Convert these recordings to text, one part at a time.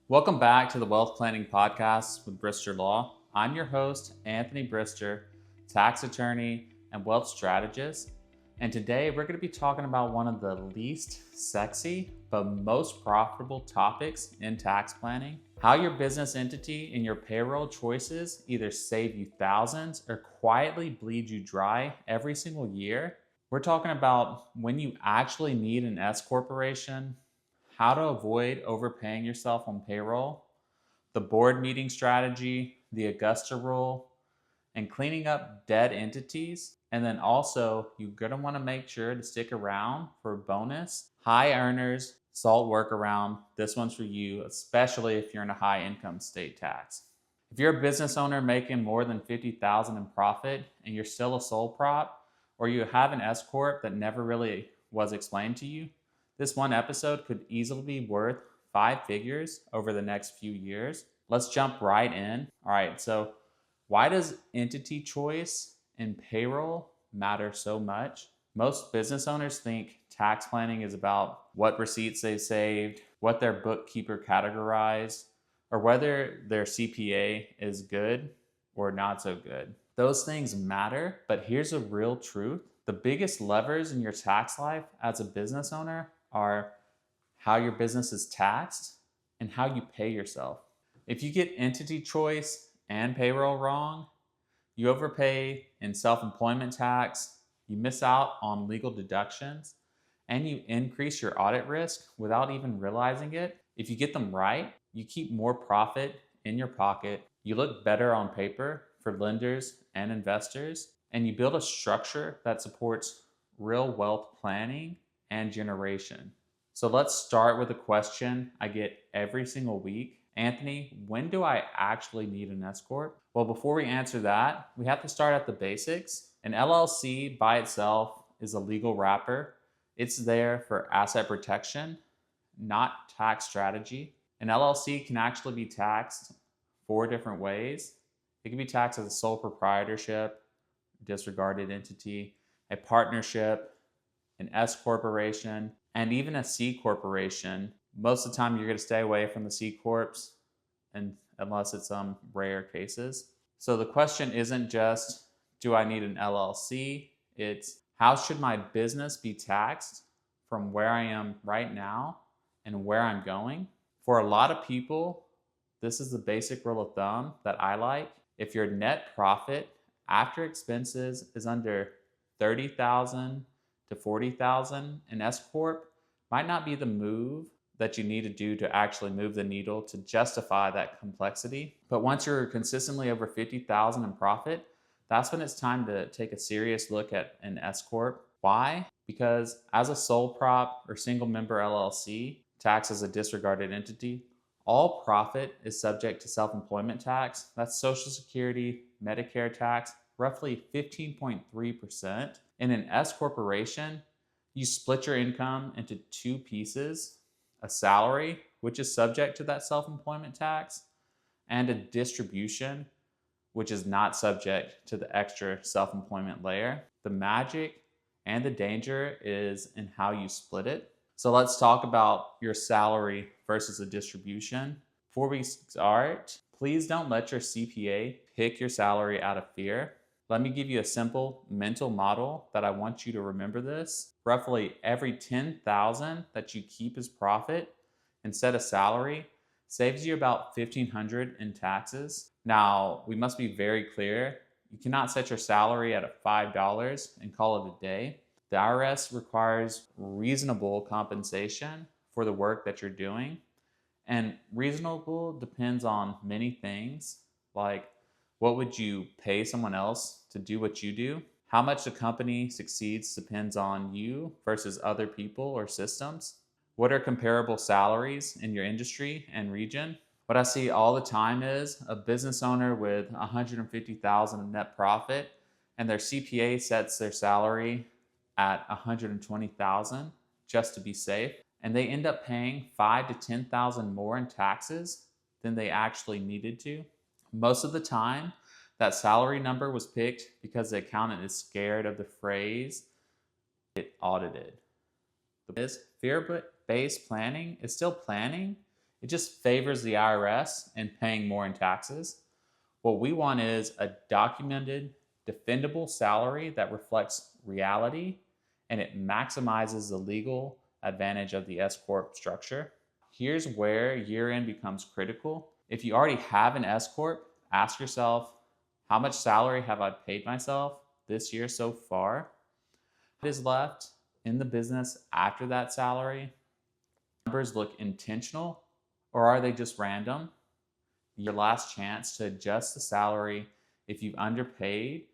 Welcome back to the Wealth Planning Podcast with Brister Law. I'm your host, Anthony Brister, tax attorney and wealth strategist. And today we're going to be talking about one of the least sexy but most profitable topics in tax planning: how your business entity and your payroll choices either save you thousands or quietly bleed you dry every single year. We're talking about when you actually need an S corporation, how to avoid overpaying yourself on payroll, the board meeting strategy, the Augusta rule, and cleaning up dead entities. And then also, you're going to want to make sure to stick around for bonus, high earners, SALT workaround. This one's for you, especially if you're in a high income state tax. If you're a business owner making more than $50,000 in profit and you're still a sole prop, or you have an S corp that never really was explained to you, this one episode could easily be worth 5 figures over the next few years. Let's jump right in. All right, so why does entity choice and payroll matter so much? Most business owners think tax planning is about what receipts they saved, what their bookkeeper categorized, or whether their CPA is good or not so good. Those things matter, but here's a real truth. The biggest levers in your tax life as a business owner are how your business is taxed and how you pay yourself. If you get entity choice and payroll wrong, you overpay in self-employment tax, you miss out on legal deductions, and you increase your audit risk without even realizing it. If you get them right, you keep more profit in your pocket, you look better on paper for lenders and investors, and you build a structure that supports real wealth planning and generation. So let's start with a question I get every single week. Anthony, when do I actually need an S corp? Well, before we answer that, we have to start at the basics. An LLC by itself is a legal wrapper. It's there for asset protection, not tax strategy. An LLC can actually be taxed 4 different ways. It can be taxed as a sole proprietorship, disregarded entity, a partnership, an S corporation, and even a C corporation. Most of the time, you're going to stay away from the C corps, and unless it's some rare cases. So the question isn't just, do I need an LLC? It's, how should my business be taxed from where I am right now and where I'm going? For a lot of people, this is the basic rule of thumb that I like. If your net profit after expenses is under 30,000 to 40,000, an S corp might not be the move that you need to do to actually move the needle to justify that complexity. But once you're consistently over 50,000 in profit, that's when it's time to take a serious look at an S corp. Why? Because as a sole prop or single member LLC, taxed as a disregarded entity, all profit is subject to self-employment tax. That's Social Security, Medicare tax, roughly 15.3%. In an S corporation, you split your income into 2 pieces: a salary, which is subject to that self-employment tax, and a distribution, which is not subject to the extra self-employment layer. The magic and the danger is in how you split it. So let's talk about your salary versus a distribution. Before we start, please don't let your CPA pick your salary out of fear. Let me give you a simple mental model that I want you to remember this. Roughly every 10,000 that you keep as profit instead of salary saves you about 1,500 in taxes. Now, we must be very clear. You cannot set your salary at $5 and call it a day. The IRS requires reasonable compensation for the work that you're doing. And reasonable depends on many things, like what would you pay someone else to do what you do? How much the company succeeds depends on you versus other people or systems. What are comparable salaries in your industry and region? What I see all the time is a business owner with 150,000 in net profit, and their CPA sets their salary at 120,000 just to be safe, and they end up paying 5 to 10,000 more in taxes than they actually needed to. Most of the time, that salary number was picked because the accountant is scared of the phrase "get audited." Fear-based planning is still planning It just favors the IRS and paying more in taxes. What we want is a documented, defendable salary that reflects reality and it maximizes the legal advantage of the S Corp structure. Here's where year end becomes critical. If you already have an S Corp, ask yourself, how much salary have I paid myself this year so far? What is left in the business after that salary? Numbers look intentional or are they just random? Your last chance to adjust the salary if you've underpaid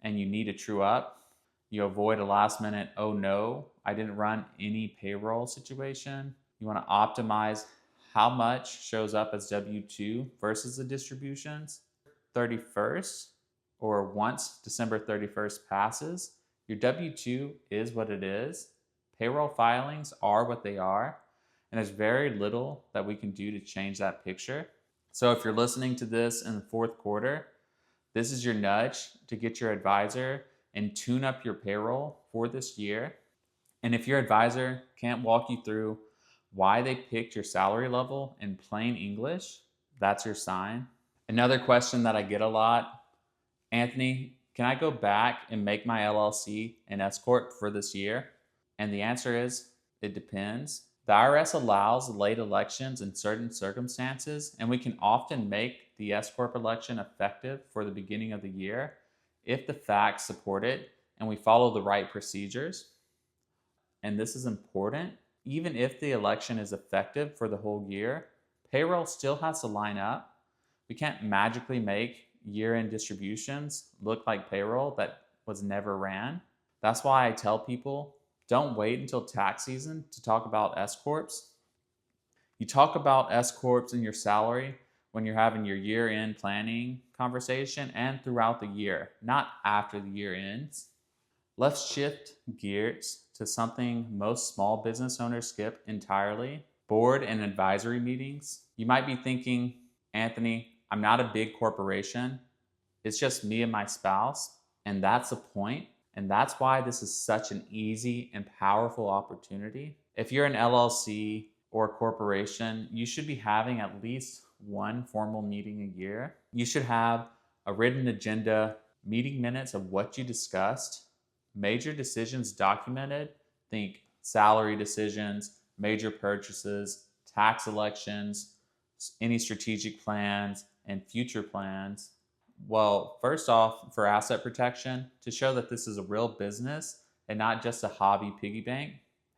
and you need a true up. You avoid a last minute, oh no, I didn't run any payroll situation. You want to optimize how much shows up as W-2 versus the distributions. 31st, or once December 31st passes, your W-2 is what it is. Payroll filings are what they are, and there's very little that we can do to change that picture. So if you're listening to this in the fourth quarter, this is your nudge to get your advisor and tune up your payroll for this year. And if your advisor can't walk you through why they picked your salary level in plain English, that's your sign. Another question that I get a lot, Anthony, can I go back and make my LLC an S Corp for this year? And the answer is, it depends. The IRS allows late elections in certain circumstances, and we can often make the S Corp election effective for the beginning of the year if the facts support it and we follow the right procedures. And this is important. Even if the election is effective for the whole year, payroll still has to line up. We can't magically make year-end distributions look like payroll that was never ran. That's why I tell people, don't wait until tax season to talk about S Corps. You talk about S Corps in your salary when you're having your year-end planning conversation and throughout the year, not after the year ends. Let's shift gears to something most small business owners skip entirely, board and advisory meetings. You might be thinking, Anthony, I'm not a big corporation. It's just me and my spouse. And that's the point. And that's why this is such an easy and powerful opportunity. If you're an LLC or corporation, you should be having at least one formal meeting a year. You should have a written agenda, meeting minutes of what you discussed, major decisions documented. Think salary decisions, major purchases, tax elections, any strategic plans, and future plans. Well, first off, for asset protection, to show that this is a real business and not just a hobby piggy bank.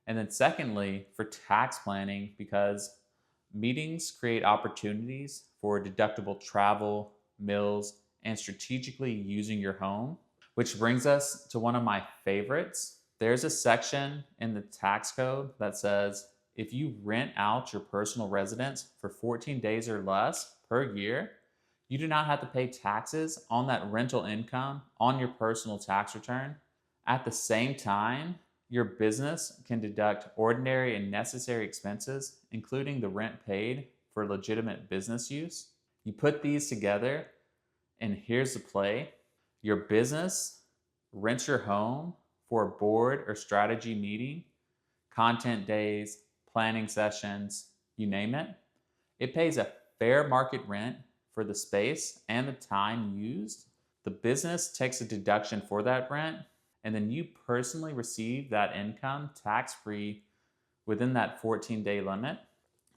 And then secondly, for tax planning, because meetings create opportunities for deductible travel, meals, and strategically using your home, which brings us to one of my favorites. There's a section in the tax code that says if you rent out your personal residence for 14 days or less per year, you do not have to pay taxes on that rental income on your personal tax return. At the same time, your business can deduct ordinary and necessary expenses, including the rent paid for legitimate business use. You put these together, and here's the play. Your business rents your home for a board or strategy meeting, content days, planning sessions, you name it. It pays a fair market rent for the space and the time used. The business takes a deduction for that rent, and then you personally receive that income tax-free within that 14-day limit.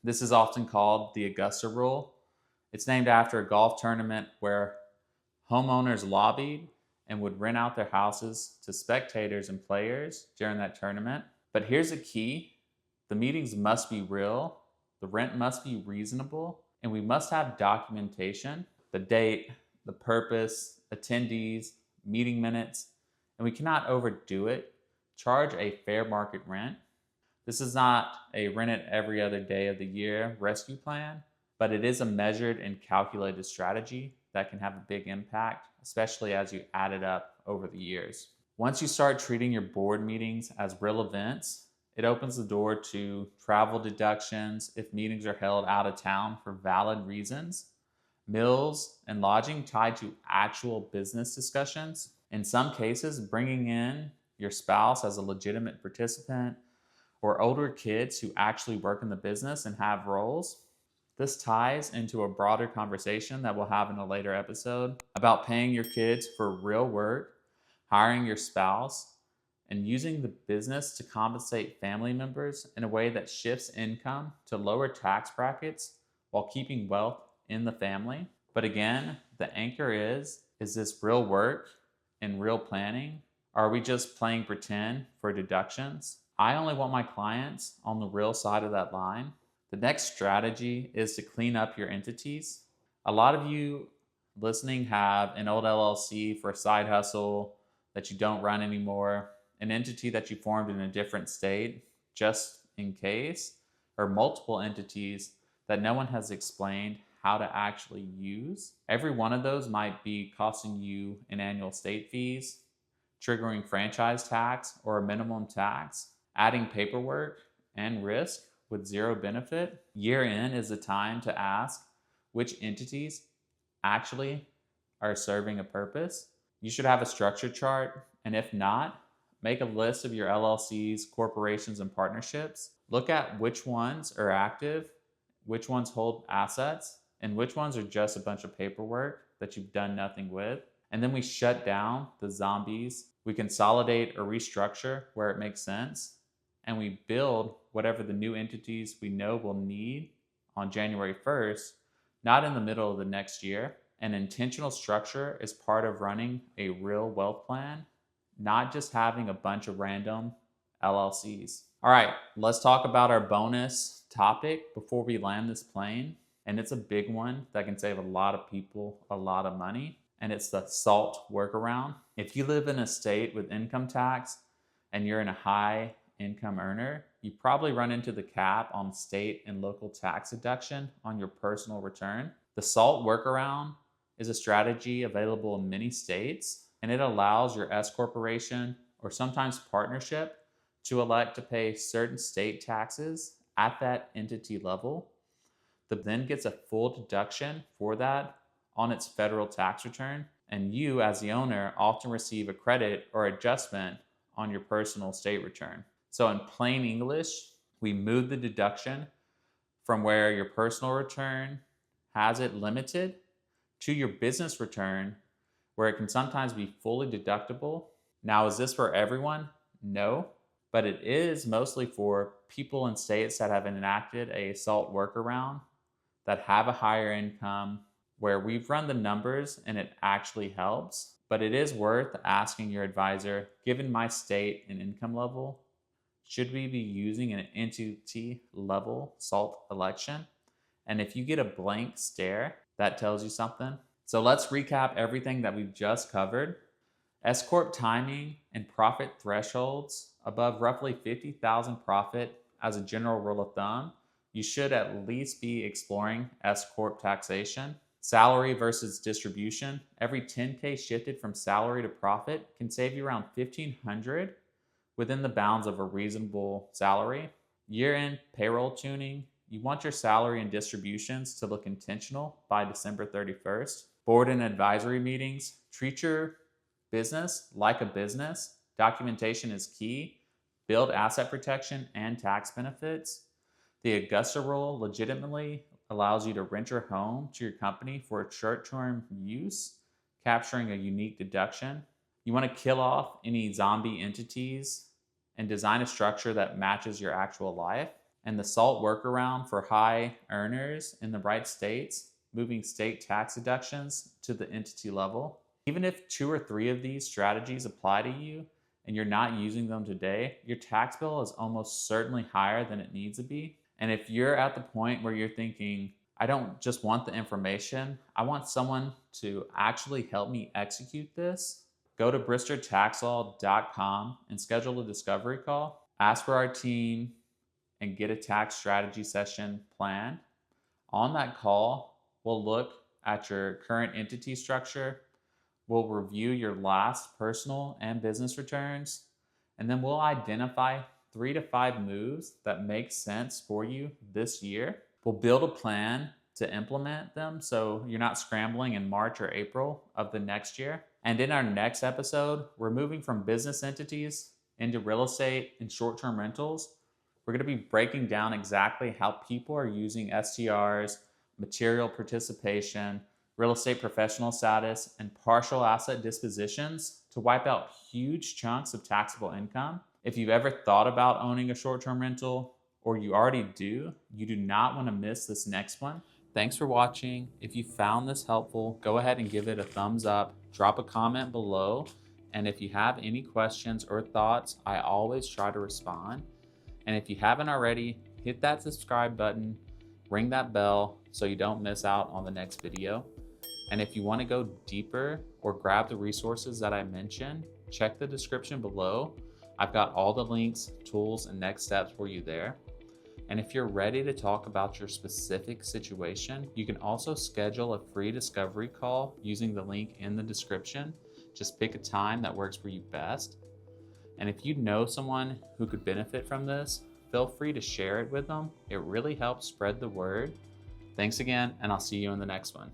This is often called the Augusta Rule. It's named after a golf tournament where homeowners lobbied and would rent out their houses to spectators and players during that tournament. But here's the key. The meetings must be real, the rent must be reasonable, and we must have documentation, the date, the purpose, attendees, meeting minutes, and we cannot overdo it. Charge a fair market rent. This is not a rent it every other day of the year rescue plan, but it is a measured and calculated strategy that can have a big impact, especially as you add it up over the years. Once you start treating your board meetings as real events, it opens the door to travel deductions if meetings are held out of town for valid reasons, meals and lodging tied to actual business discussions. In some cases, bringing in your spouse as a legitimate participant or older kids who actually work in the business and have roles. This ties into a broader conversation that we'll have in a later episode about paying your kids for real work, hiring your spouse, and using the business to compensate family members in a way that shifts income to lower tax brackets while keeping wealth in the family. But again, the anchor is this real work and real planning? Or are we just playing pretend for deductions? I only want my clients on the real side of that line. The next strategy is to clean up your entities. A lot of you listening have an old LLC for a side hustle that you don't run anymore, an entity that you formed in a different state just in case, or multiple entities that no one has explained how to actually use. Every one of those might be costing you an annual state fees, triggering franchise tax or a minimum tax, adding paperwork and risk with zero benefit. Year end is the time to ask which entities actually are serving a purpose. You should have a structure chart, and if not, make a list of your LLCs, corporations, and partnerships. Look at which ones are active, which ones hold assets, and which ones are just a bunch of paperwork that you've done nothing with. And then we shut down the zombies. We consolidate or restructure where it makes sense. And we build whatever the new entities we know will need on January 1st, not in the middle of the next year. An intentional structure is part of running a real wealth plan, not just having a bunch of random LLCs. All right, let's talk about our bonus topic before we land this plane. And it's a big one that can save a lot of people a lot of money. And it's the SALT workaround. If you live in a state with income tax and you're in a high income earner, you probably run into the cap on state and local tax deduction on your personal return. The SALT workaround is a strategy available in many states, and it allows your S corporation or sometimes partnership to elect to pay certain state taxes at that entity level. The then gets a full deduction for that on its federal tax return, and you as the owner often receive a credit or adjustment on your personal state return. So in plain English, we move the deduction from where your personal return has it limited to your business return, where it can sometimes be fully deductible. Now, is this for everyone? No, but it is mostly for people in states that have enacted a SALT workaround that have a higher income, where we've run the numbers and it actually helps. But it is worth asking your advisor, given my state and income level, should we be using an entity level SALT election? And if you get a blank stare, that tells you something. So let's recap everything that we've just covered. S Corp timing and profit thresholds above roughly 50,000 profit as a general rule of thumb, you should at least be exploring S Corp taxation. Salary versus distribution. Every 10K shifted from salary to profit can save you around $1,500 within the bounds of a reasonable salary. Year-end payroll tuning. You want your salary and distributions to look intentional by December 31st. Board and advisory meetings. Treat your business like a business. Documentation is key. Build asset protection and tax benefits. The Augusta rule legitimately allows you to rent your home to your company for short-term use, capturing a unique deduction. You want to kill off any zombie entities and design a structure that matches your actual life. And the SALT workaround for high earners in the right states, moving state tax deductions to the entity level. Even if 2 or 3 of these strategies apply to you and you're not using them today, your tax bill is almost certainly higher than it needs to be. And if you're at the point where you're thinking, I don't just want the information, I want someone to actually help me execute this, go to bristertaxlaw.com and schedule a discovery call. Ask for our team and get a tax strategy session planned. On that call, we'll look at your current entity structure, we'll review your last personal and business returns, and then we'll identify 3 to 5 moves that make sense for you this year. We'll build a plan to implement them so you're not scrambling in March or April of the next year. And in our next episode, we're moving from business entities into real estate and short-term rentals We're going to be breaking down exactly how people are using STRs, material participation, real estate professional status, and partial asset dispositions to wipe out huge chunks of taxable income. If you've ever thought about owning a short-term rental, or you already do, you do not want to miss this next one. Thanks for watching. If you found this helpful, go ahead and give it a thumbs up, drop a comment below, and if you have any questions or thoughts, I always try to respond. And if you haven't already, hit that subscribe button, ring that bell so you don't miss out on the next video. And if you want to go deeper or grab the resources that I mentioned, check the description below. I've got all the links, tools, and next steps for you there. And if you're ready to talk about your specific situation, you can also schedule a free discovery call using the link in the description. Just pick a time that works for you best. And if you know someone who could benefit from this, feel free to share it with them. It really helps spread the word. Thanks again, and I'll see you in the next one.